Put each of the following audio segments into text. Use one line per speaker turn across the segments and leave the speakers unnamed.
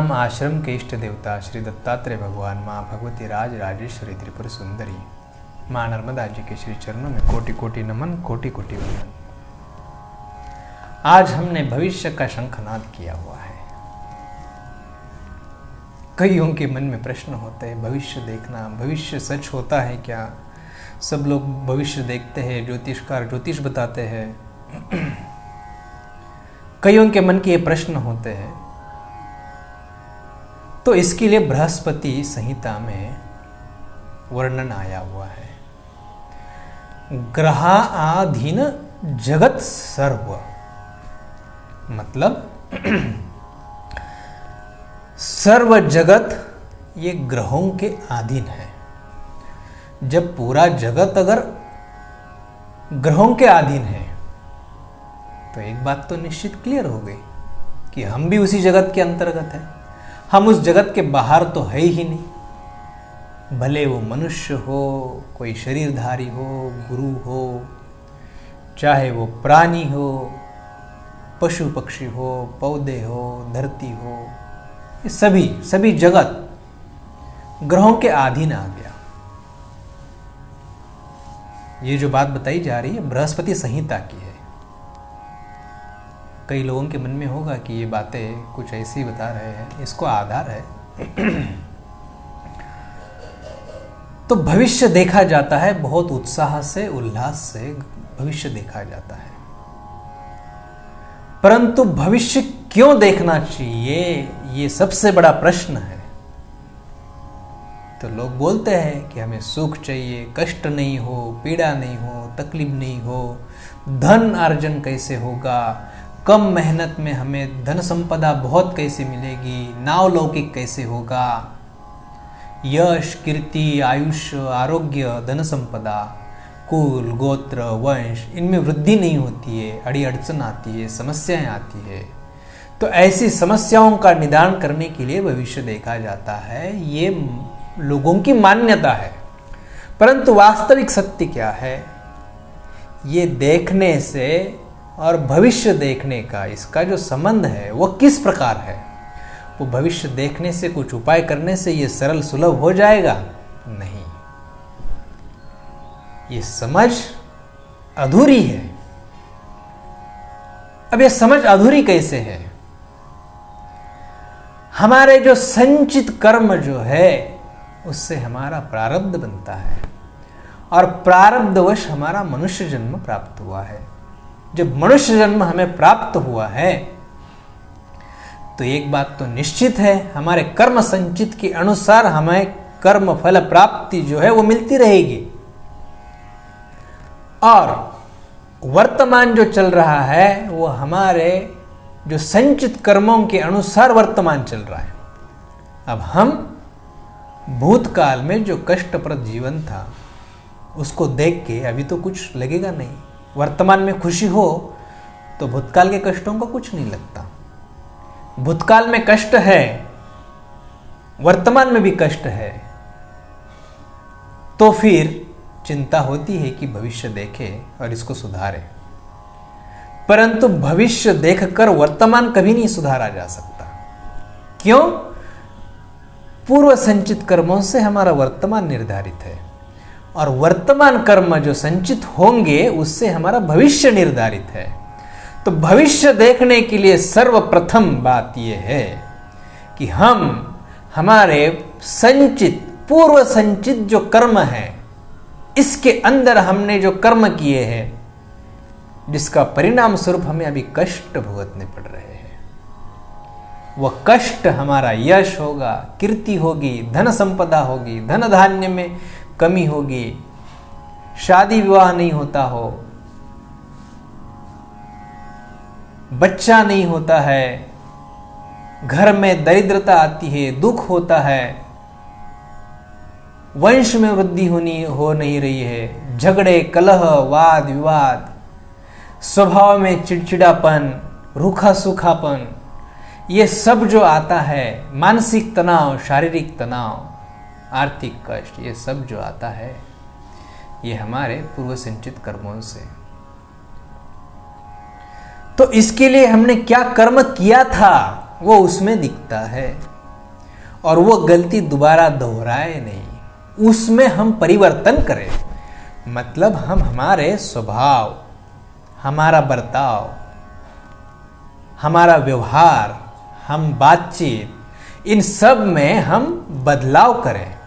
प्रणाम आश्रम के इष्ट देवता श्री दत्तात्रेय भगवान, माँ भगवती राज राजेश्वरी त्रिपुर सुंदरी, माँ नर्मदा जी के श्री चरणों में कोटि कोटि नमन, कोटि कोटि वंदन। आज हमने भविष्य का शंखनाद किया हुआ है। कईयों के मन में प्रश्न होते हैं, भविष्य देखना, भविष्य सच होता है क्या? सब लोग भविष्य देखते हैं, ज्योतिषकार ज्योतिष बताते हैं। कईयों के मन के ये प्रश्न होते हैं। तो इसके लिए बृहस्पति संहिता में वर्णन आया हुआ है। ग्रहाधीन जगत सर्व, मतलब सर्व जगत ये ग्रहों के अधीन है। जब पूरा जगत अगर ग्रहों के अधीन है तो एक बात तो निश्चित क्लियर हो गई कि हम भी उसी जगत के अंतर्गत हैं। हम उस जगत के बाहर तो है ही नहीं। भले वो मनुष्य हो, कोई शरीरधारी हो, गुरु हो, चाहे वो प्राणी हो, पशु पक्षी हो, पौधे हो, धरती हो, ये सभी जगत ग्रहों के अधीन आ गया। ये जो बात बताई जा रही है बृहस्पति संहिता की है। कई लोगों के मन में होगा कि ये बातें कुछ ऐसी बता रहे हैं, इसको आधार है। तो भविष्य देखा जाता है, बहुत उत्साह से, उल्लास से भविष्य देखा जाता है। परंतु भविष्य क्यों देखना चाहिए, ये सबसे बड़ा प्रश्न है। तो लोग बोलते हैं कि हमें सुख चाहिए, कष्ट नहीं हो, पीड़ा नहीं हो, तकलीफ नहीं हो, धन अर्जन कैसे होगा, कम मेहनत में हमें धन संपदा बहुत कैसे मिलेगी, नावलौकिक कैसे होगा, यश, कीर्ति, आयुष्य, आरोग्य, धन संपदा, कुल, गोत्र, वंश, इनमें वृद्धि नहीं होती है, अड़ी अड़चन आती है, समस्याएं आती है। तो ऐसी समस्याओं का निदान करने के लिए भविष्य देखा जाता है। ये लोगों की मान्यता है, परंतु वास्तविक सत्य क्या है? ये देखने से और भविष्य देखने का इसका जो संबंध है वो किस प्रकार है? वो भविष्य देखने से कुछ उपाय करने से ये सरल सुलभ हो जाएगा? नहीं, ये समझ अधूरी है। अब ये समझ अधूरी कैसे है? हमारे जो संचित कर्म जो है उससे हमारा प्रारब्ध बनता है, और प्रारब्धवश हमारा मनुष्य जन्म प्राप्त हुआ है। जब मनुष्य जन्म हमें प्राप्त हुआ है तो एक बात तो निश्चित है, हमारे कर्म संचित के अनुसार हमें कर्म फल प्राप्ति जो है वो मिलती रहेगी। और वर्तमान जो चल रहा है वो हमारे जो संचित कर्मों के अनुसार वर्तमान चल रहा है। अब हम भूतकाल में जो कष्टप्रद जीवन था उसको देख के अभी तो कुछ लगेगा नहीं। वर्तमान में खुशी हो तो भूतकाल के कष्टों को कुछ नहीं लगता। भूतकाल में कष्ट है, वर्तमान में भी कष्ट है, तो फिर चिंता होती है कि भविष्य देखे और इसको सुधारे। परंतु भविष्य देखकर वर्तमान कभी नहीं सुधारा जा सकता। क्यों? पूर्व संचित कर्मों से हमारा वर्तमान निर्धारित है, और वर्तमान कर्म जो संचित होंगे उससे हमारा भविष्य निर्धारित है। तो भविष्य देखने के लिए सर्वप्रथम बात यह है कि हम हमारे संचित, पूर्व संचित जो कर्म है, इसके अंदर हमने जो कर्म किए हैं जिसका परिणाम स्वरूप हमें अभी कष्ट भुगतने पड़ रहे हैं, वह कष्ट हमारा यश होगा, कीर्ति होगी, धन संपदा होगी, धन धान्य में कमी होगी, शादी विवाह नहीं होता हो, बच्चा नहीं होता है, घर में दरिद्रता आती है, दुख होता है, वंश में वृद्धि हो नहीं रही है, झगड़े, कलह, वाद विवाद, स्वभाव में चिड़चिड़ापन, रूखा सूखापन, ये सब जो आता है, मानसिक तनाव, शारीरिक तनाव, आर्थिक कष्ट, ये सब जो आता है ये हमारे पूर्व संचित कर्मों से। तो इसके लिए हमने क्या कर्म किया था वो उसमें दिखता है। और वो गलती दोबारा दोहराए नहीं, उसमें हम परिवर्तन करें। मतलब हम हमारे स्वभाव, हमारा बर्ताव, हमारा व्यवहार, हम बातचीत, इन सब में हम बदलाव करें।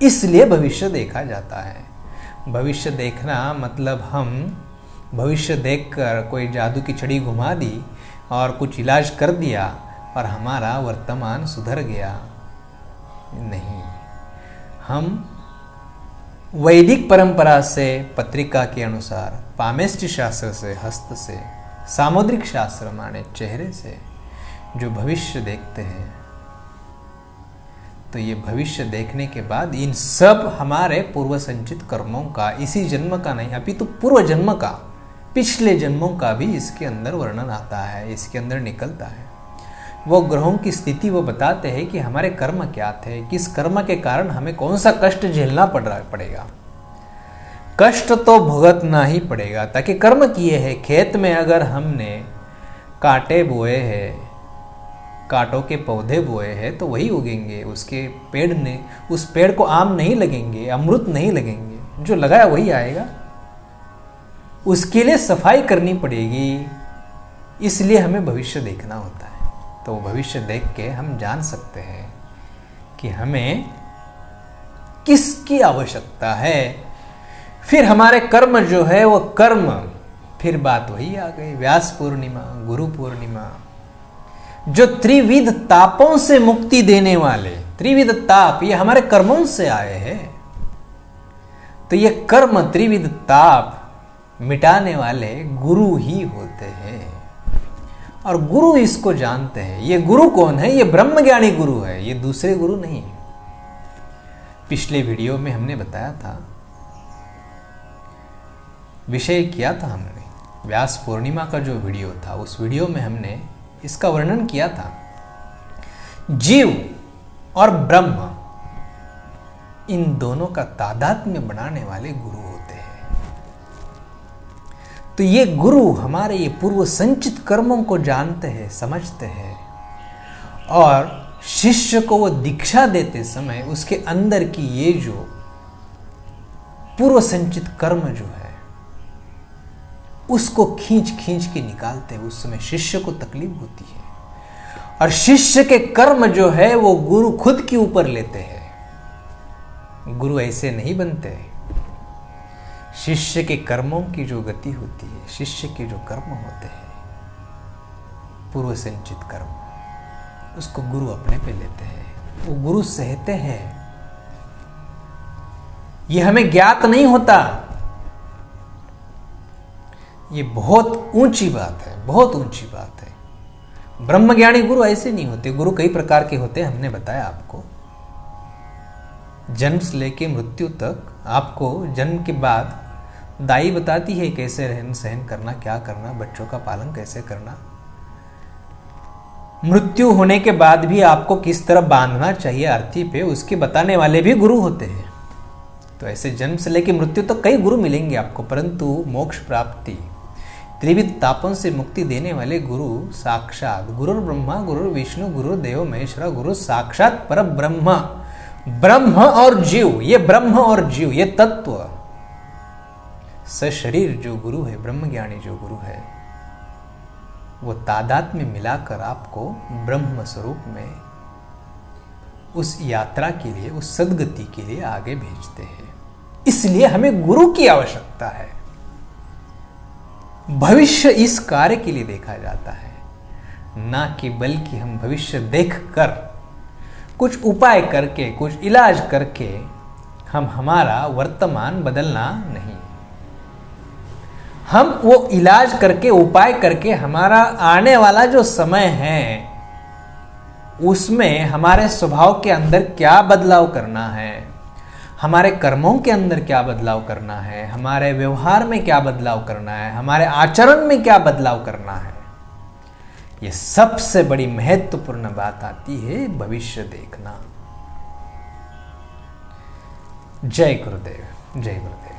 इसलिए भविष्य देखा जाता है। भविष्य देखना मतलब हम भविष्य देखकर कोई जादू की छड़ी घुमा दी और कुछ इलाज कर दिया और हमारा वर्तमान सुधर गया, नहीं। हम वैदिक परंपरा से, पत्रिका के अनुसार, पामेष्टि शास्त्र से, हस्त से, सामुद्रिक शास्त्र माने चेहरे से जो भविष्य देखते हैं, तो ये भविष्य देखने के बाद इन सब हमारे पूर्व संचित कर्मों का, इसी जन्म का नहीं अपितु पूर्व जन्म का, पिछले जन्मों का भी इसके अंदर वर्णन आता है, इसके अंदर निकलता है। वो ग्रहों की स्थिति वो बताते हैं कि हमारे कर्म क्या थे, किस कर्म के कारण हमें कौन सा कष्ट झेलना पड़ेगा। कष्ट तो भुगतना ही पड़ेगा, ताकि कर्म किए हैं। खेत में अगर हमने कांटे बोए हैं, कांटों के पौधे बोए हैं, तो वही उगेंगे। उसके पेड़ ने, उस पेड़ को आम नहीं लगेंगे, अमृत नहीं लगेंगे, जो लगाया वही आएगा। उसके लिए सफाई करनी पड़ेगी। इसलिए हमें भविष्य देखना होता है। तो भविष्य देख के हम जान सकते हैं कि हमें किसकी आवश्यकता है। फिर हमारे कर्म जो है वो कर्म, फिर बात वही आ गई, व्यास पूर्णिमा, गुरु पूर्णिमा, जो त्रिविध तापों से मुक्ति देने वाले, त्रिविध ताप ये हमारे कर्मों से आए हैं। तो ये कर्म, त्रिविध ताप मिटाने वाले गुरु ही होते हैं, और गुरु इसको जानते हैं। ये गुरु कौन है? ये ब्रह्मज्ञानी गुरु है, ये दूसरे गुरु नहीं। पिछले वीडियो में हमने बताया था, विषय किया था हमने, व्यास पूर्णिमा का जो वीडियो था, उस वीडियो में हमने इसका वर्णन किया था। जीव और ब्रह्म, इन दोनों का तादात्म्य बनाने वाले गुरु होते हैं। तो ये गुरु हमारे ये पूर्व संचित कर्मों को जानते हैं, समझते हैं, और शिष्य को वो दीक्षा देते समय उसके अंदर की ये जो पूर्व संचित कर्म जो है उसको खींच खींच के निकालते हैं। उस समय शिष्य को तकलीफ होती है, और शिष्य के कर्म जो है वो गुरु खुद के ऊपर लेते हैं। गुरु ऐसे नहीं बनते। शिष्य के कर्मों की जो गति होती है, शिष्य के जो कर्म होते हैं, पूर्व संचित कर्म, उसको गुरु अपने पे लेते हैं, वो गुरु सहते हैं। ये हमें ज्ञात नहीं होता। ये बहुत ऊंची बात है, बहुत ऊंची बात है। ब्रह्मज्ञानी गुरु ऐसे नहीं होते। गुरु कई प्रकार के होते हैं, हमने बताया आपको। जन्म से लेके मृत्यु तक आपको जन्म के बाद दाई बताती है कैसे रहन सहन करना, क्या करना, बच्चों का पालन कैसे करना। मृत्यु होने के बाद भी आपको किस तरह बांधना चाहिए अर्थी पे, उसके बताने वाले भी गुरु होते हैं। तो ऐसे जन्म से लेके मृत्यु तक कई गुरु मिलेंगे आपको, परंतु मोक्ष प्राप्ति, त्रिविध तापों से मुक्ति देने वाले गुरु साक्षात गुरु ब्रह्मा, गुरु विष्णु, गुरु देव महेश्वरा, गुरु साक्षात पर ब्रह्म। ब्रह्म और जीव, ये ब्रह्म और जीव, ये तत्व सशरीर जो गुरु है, ब्रह्मज्ञानी जो गुरु है, वो तादात्म्य मिलाकर आपको ब्रह्म स्वरूप में उस यात्रा के लिए, उस सद्गति के लिए आगे भेजते हैं। इसलिए हमें गुरु की आवश्यकता है। भविष्य इस कार्य के लिए देखा जाता है, ना कि बल्कि हम भविष्य देखकर, कुछ उपाय करके, कुछ इलाज करके हम हमारा वर्तमान बदलना नहीं। हम वो इलाज करके, उपाय करके हमारा आने वाला जो समय है उसमें हमारे स्वभाव के अंदर क्या बदलाव करना है, हमारे कर्मों के अंदर क्या बदलाव करना है, हमारे व्यवहार में क्या बदलाव करना है, हमारे आचरण में क्या बदलाव करना है, ये सबसे बड़ी महत्वपूर्ण बात आती है भविष्य देखना। जय गुरुदेव, जय गुरुदेव।